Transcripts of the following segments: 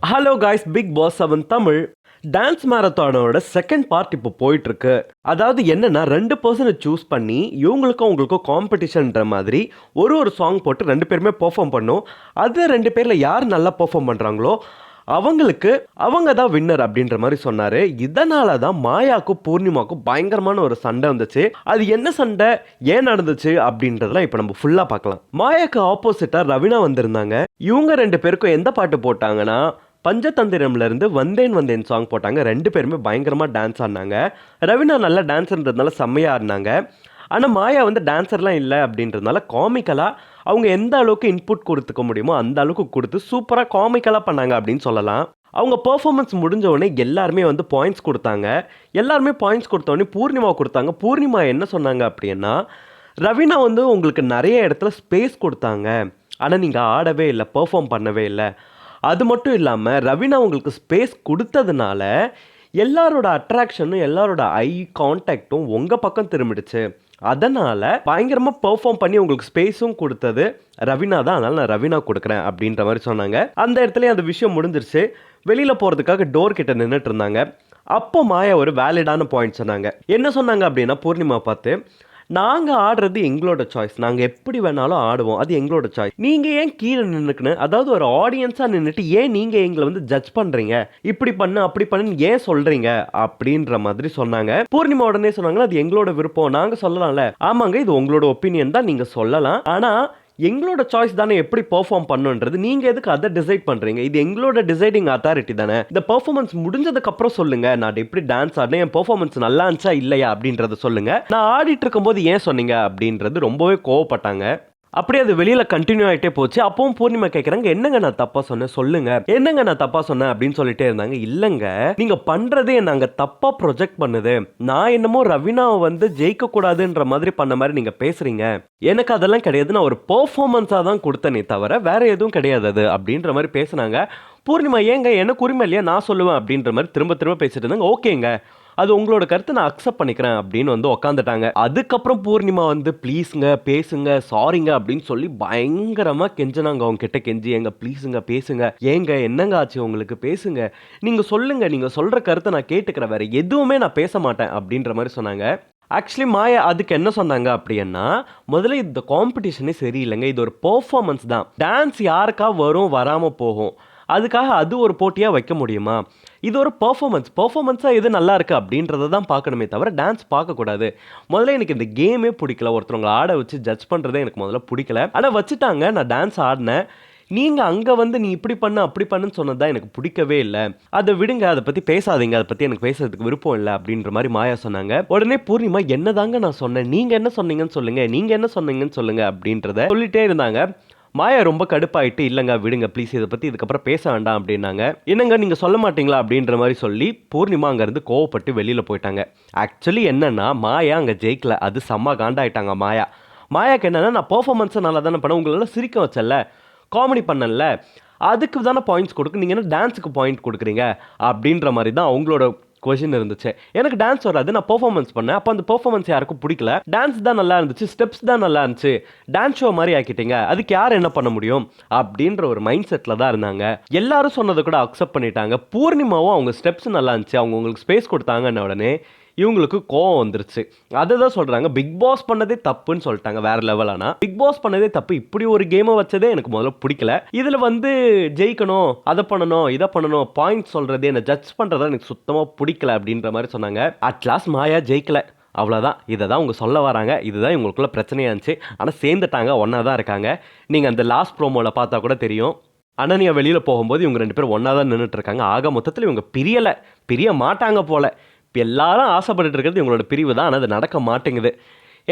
Hello guys, big boss 7 Tamil dance மேரத்தானோட second part இப்போ போயிட்டு இருக்கு. அதாவது என்னன்னா 2 பர்சனை சூஸ் பண்ணி இவங்களுக்கும் உங்களுக்கும் காம்படிஷன்ற மாதிரி ஒரு சாங் போட்டு 2 பேருமே பெர்ஃபார்ம் பண்ணும். அது 2 பேரில் யார் நல்லா பெர்ஃபார்ம் பண்ணுறாங்களோ அவங்க தான் வின்னர் அப்படின்ற மாதிரி சொன்னார். இதனால தான் மாயாவுக்கும் பூர்ணிமாவுக்கும் பயங்கரமான ஒரு சண்டை வந்துச்சு. அது என்ன சண்டை, ஏன் நடந்துச்சு அப்படின்றதெல்லாம் இப்போ நம்ம ஃபுல்லாக பார்க்கலாம். மாயாவுக்கு ஆப்போசிட்டாக ரவினா வந்திருந்தாங்க. இவங்க 2 பேருக்கும் எந்த பாட்டு போட்டாங்கன்னா பஞ்சதந்திரம்ல இருந்து வந்தேன் வந்தேன் சாங் போட்டாங்க. 2 பேருமே பயங்கரமாக டான்ஸ் ஆடினாங்க. ரவினா நல்லா டான்ஸ்ன்றதுனால செம்மையாக ஆடினாங்க. ஆனால் மாயா வந்து டான்ஸர்லாம் இல்லை அப்படின்றதுனால காமிக்கலாக அவங்க எந்த அளவுக்கு இன்புட் கொடுத்துக்க முடியுமோ அந்த அளவுக்கு கொடுத்து சூப்பராக காமிக்கலாக பண்ணாங்க அப்படின்னு சொல்லலாம். அவங்க பெர்ஃபார்மன்ஸ் முடிஞ்ச உடனே எல்லாருமே வந்து பாயிண்ட்ஸ் கொடுத்தாங்க. எல்லாருமே பாயிண்ட்ஸ் கொடுத்த உடனே பூர்ணிமா கொடுத்தாங்க. பூர்ணிமா என்ன சொன்னாங்க அப்படின்னா, ரவினா வந்து உங்களுக்கு நிறைய இடத்துல ஸ்பேஸ் கொடுத்தாங்க, ஆனால் நீங்கள் ஆடவே இல்லை, பெர்ஃபார்ம் பண்ணவே இல்லை. அது மட்டும் இல்லாமல் ரவினா உங்களுக்கு ஸ்பேஸ் கொடுத்ததுனால எல்லாரோட அட்ராக்ஷனும் எல்லாரோட ஐ கான்டாக்டும் உங்கள் பக்கம் திரும்பிடுச்சு. அதனால் பயங்கரமாக பெர்ஃபார்ம் பண்ணி உங்களுக்கு ஸ்பேஸும் கொடுத்தது ரவினா தான், அதனால் நான் ரவினா கொடுக்குறேன் அப்படின்ற மாதிரி சொன்னாங்க. அந்த இடத்துலயே அந்த விஷயம் முடிஞ்சிருச்சு. வெளியில் போகிறதுக்காக டோர் கிட்ட நின்றுட்டு இருந்தாங்க. அப்போ மாயா ஒரு வேலிடான பாயிண்ட் சொன்னாங்க. என்ன சொன்னாங்க அப்படின்னா, பூர்ணிமா பார்த்து, நாங்கள் ஆடுறது எங்களோட சாய்ஸ், நாங்கள் எப்படி வேணாலும் ஆடுவோம், அது எங்களோட சாய்ஸ். நீங்கள் ஏன் கீழே நின்றுக்குன்னு, அதாவது ஒரு ஆடியன்ஸாக நின்றுட்டு ஏன் நீங்கள் எங்களை வந்து ஜட்ஜ் பண்ணுறீங்க, இப்படி பண்ணு அப்படி பண்ணுன்னு ஏன் சொல்கிறீங்க அப்படின்ற மாதிரி சொன்னாங்க. பூர்ணிமா உடனே சொன்னாங்க, அது எங்களோட விருப்பம், நாங்கள் சொல்லலாம்ல. ஆமாங்க, இது உங்களோட ஒப்பீனியன் தான், நீங்கள் சொல்லலாம். ஆனால் எங்களோட சாய்ஸ் தானே எப்படி பெர்ஃபார்ம் பண்ணுன்றது, நீங்கள் எதுக்கு அதை டிசைட் பண்ணுறீங்க? இது எங்களோட டிசைடிங் அத்தாரிட்டி தானே. இந்த பெர்ஃபார்மன்ஸ் முடிஞ்சதுக்கப்புறம் சொல்லுங்கள், நான் எப்படி டான்ஸ் ஆடினேன், என் பெர்ஃபார்மன்ஸ் நல்லா இருந்துச்சா இல்லையா அப்படின்றத சொல்லுங்கள். நான் ஆடிட்டு இருக்கும்போது ஏன் சொன்னீங்க அப்படின்றது ரொம்பவே கோவப்பட்டாங்க. அப்படியே அது வெளியில் கண்டினியூ ஆகிட்டே போச்சு. அப்பவும் பூர்ணிமா கேட்குறாங்க, என்னங்க நான் தப்பாக சொன்னேன் சொல்லுங்க, என்னங்க நான் தப்பாக சொன்னேன் அப்படின்னு சொல்லிட்டே இருந்தாங்க. இல்லைங்க, நீங்கள் பண்ணுறதே நாங்கள் தப்பாக ப்ரொஜெக்ட் பண்ணுது. நான் என்னமோ ரவினாவை வந்து ஜெயிக்கக்கூடாதுன்ற மாதிரி பண்ண மாதிரி நீங்கள் பேசுகிறீங்க. எனக்கு அதெல்லாம் கிடையாது, நான் ஒரு பெர்ஃபார்மன்ஸாக தான் கொடுத்தனே தவிர வேற எதுவும் கிடையாது அது அப்படின்ற மாதிரி பேசுனாங்க. பூர்ணிமா, ஏங்க எனக்கு உரிமை இல்லையா, நான் சொல்லுவேன் அப்படின்ற மாதிரி திரும்ப பேசிட்டு இருந்தாங்க. ஓகேங்க, அது உங்களோட கருத்தை நான் அக்செப்ட் பண்ணிக்கிறேன் அப்படின்னு வந்து உக்காந்துட்டாங்க. அதுக்கப்புறம் பூர்ணிமா வந்து ப்ளீஸுங்க பேசுங்க, சாரிங்க அப்படின்னு சொல்லி பயங்கரமாக கெஞ்சினாங்க. அவங்க கிட்ட கெஞ்சி, எங்க ப்ளீஸுங்க பேசுங்க, ஏங்க என்னங்க ஆச்சு உங்களுக்கு, பேசுங்க, நீங்கள் சொல்லுங்க, நீங்கள் சொல்கிற கருத்தை நான் கேட்டுக்கிறேன், வேற எதுவுமே நான் பேச மாட்டேன் அப்படின்ற மாதிரி சொன்னாங்க. ஆக்சுவலி மாயா அதுக்கு என்ன சொன்னாங்க அப்படின்னா, முதல்ல இந்த காம்படிஷனே சரியில்லைங்க, இது ஒரு பெர்ஃபார்மன்ஸ் தான். டான்ஸ் யாருக்கா வரும் வராமல் போகும், அதுக்காக அது ஒரு போட்டியாக வைக்க முடியுமா? இது ஒரு பெர்ஃபார்மன்ஸாக எது நல்லா இருக்குது அப்படின்றத தான் பார்க்கணுமே தவிர டான்ஸ் பார்க்கக்கூடாது. முதல்ல எனக்கு இந்த கேமே பிடிக்கல, ஒருத்தவங்களை ஆட வச்சு ஜட்ஜ் பண்ணுறதே எனக்கு முதல்ல பிடிக்கல. ஆனால் வச்சுட்டாங்க, நான் டான்ஸ் ஆடினேன், நீங்கள் அங்கே வந்து நீ இப்படி பண்ணு அப்படி பண்ணுன்னு சொன்னது தான் எனக்கு பிடிக்கவே இல்லை, அதை விடுங்க, அதை பற்றி பேசாதீங்க, அதை பற்றி எனக்கு பேசுறதுக்கு விருப்பம் இல்லை அப்படின்ற மாதிரி மாயா சொன்னாங்க. உடனே பூர்ணிமா, என்னதாங்க நான் சொன்னேன், நீங்கள் என்ன சொன்னீங்கன்னு சொல்லுங்கள், நீங்கள் என்ன சொன்னீங்கன்னு சொல்லுங்கள் அப்படின்றத சொல்லிட்டே இருந்தாங்க. மாயா ரொம்ப கடுப்பாயிட்டு, இல்லைங்க விடுங்க ப்ளீஸ், இதை பற்றி இதுக்கப்புறம் பேச வேண்டாம் அப்படின்னாங்க. என்னங்க நீங்கள் சொல்ல மாட்டீங்களா அப்படின்ற மாதிரி சொல்லி பூர்ணிமா அங்கேருந்து கோவப்பட்டு வெளியில் போயிட்டாங்க. ஆக்சுவலி என்னன்னா, மாயா அங்கே ஜெயிக்கல, அது செம்ம காண்டாயிட்டாங்க மாயாக்கு என்னன்னா, நான் பெர்ஃபார்மன்ஸை நல்லா தானே பண்ணேன், உங்களெல்லாம் சிரிக்க வச்சல, காமெடி பண்ணல, அதுக்கு தானே பாயிண்ட்ஸ் கொடுக்கு, நீங்கள் என்ன டான்ஸுக்கு பாயிண்ட் கொடுக்குறீங்க அப்படின்ற மாதிரி தான் அவங்களோட கொஷின் இருந்துச்சு. எனக்கு டான்ஸ் வராது, நான் பெர்ஃபார்மன்ஸ் பண்ணேன், அப்போ அந்த பெர்ஃபார்மன்ஸ் யாருக்கும் பிடிக்கல, டான்ஸ் தான் நல்லா இருந்துச்சு, ஸ்டெப்ஸ் தான் நல்லா இருந்துச்சு, டான்ஸ் ஷோ மாதிரி ஆக்கிட்டீங்க, அதுக்கு யார் என்ன பண்ண முடியும் அப்படின்ற ஒரு மைண்ட் செட்டில் தான் இருந்தாங்க. எல்லாரும் சொன்னதை கூட அக்செப்ட் பண்ணிட்டாங்க. பூர்ணிமாவும் அவங்க ஸ்டெப்ஸ் நல்லா இருந்துச்சு, அவங்க உங்களுக்கு ஸ்பேஸ் கொடுத்தாங்கன்ன உடனே இவங்களுக்கு கோவம் வந்துருச்சு. அதை தான் சொல்கிறாங்க, பிக் பாஸ் பண்ணதே தப்புன்னு சொல்லிட்டாங்க. வேற லெவல். ஆனால் பிக் பாஸ் பண்ணதே தப்பு, இப்படி ஒரு கேமை வச்சதே எனக்கு முதல்ல பிடிக்கல, இதில் வந்து ஜெயிக்கணும், அதை பண்ணணும் இதை பண்ணணும், பாயிண்ட் சொல்கிறது, என்னை ஜட்ஜ் பண்ணுறதா எனக்கு சுத்தமாக பிடிக்கல அப்படின்ற மாதிரி சொன்னாங்க. அட்லாஸ்ட் மாயா ஜெயிக்கல, அவ்வளோதான். இதை தான் அவங்க சொல்ல வராங்க. இதுதான் இவங்களுக்குள்ள பிரச்சனையாக இருந்துச்சு. ஆனால் சேர்ந்துட்டாங்க, ஒன்றா தான் இருக்காங்க. நீங்கள் அந்த லாஸ்ட் ப்ரோமோவில் பார்த்தா கூட தெரியும். அனன்யா வெளியில் போகும்போது இவங்க 2 பேரும் ஒன்றா தான் நின்றுட்டு இருக்காங்க. ஆக மொத்தத்தில் இவங்க பிரிய மாட்டாங்க போல. இப்போ எல்லாரும் ஆசைப்பட்டு இருக்கிறது இவங்களோட பிரிவு தான், ஆனால் அது நடக்க மாட்டேங்குது.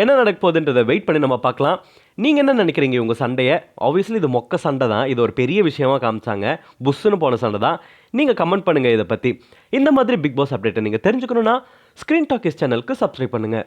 என்ன நடக்க போகுதுன்றதை வெயிட் பண்ணி நம்ம பார்க்கலாம். நீங்கள் என்ன நினைக்கிறீங்க உங்கள் சண்டையை? ஆப்வியஸ்லி இது மொக்க சண்டை தான், இது ஒரு பெரிய விஷயமாக காமிச்சாங்க, புஷ்ஷுன்னு போன சண்டை தான். நீங்கள் கமெண்ட் பண்ணுங்கள் இதை பற்றி. இந்த மாதிரி பிக் பாஸ் அப்டேட்டை நீங்கள் தெரிஞ்சுக்கணுன்னா ஸ்க்ரீன் டாக்கிஸ் சேனலுக்கு சப்ஸ்கிரைப் பண்ணுங்கள்.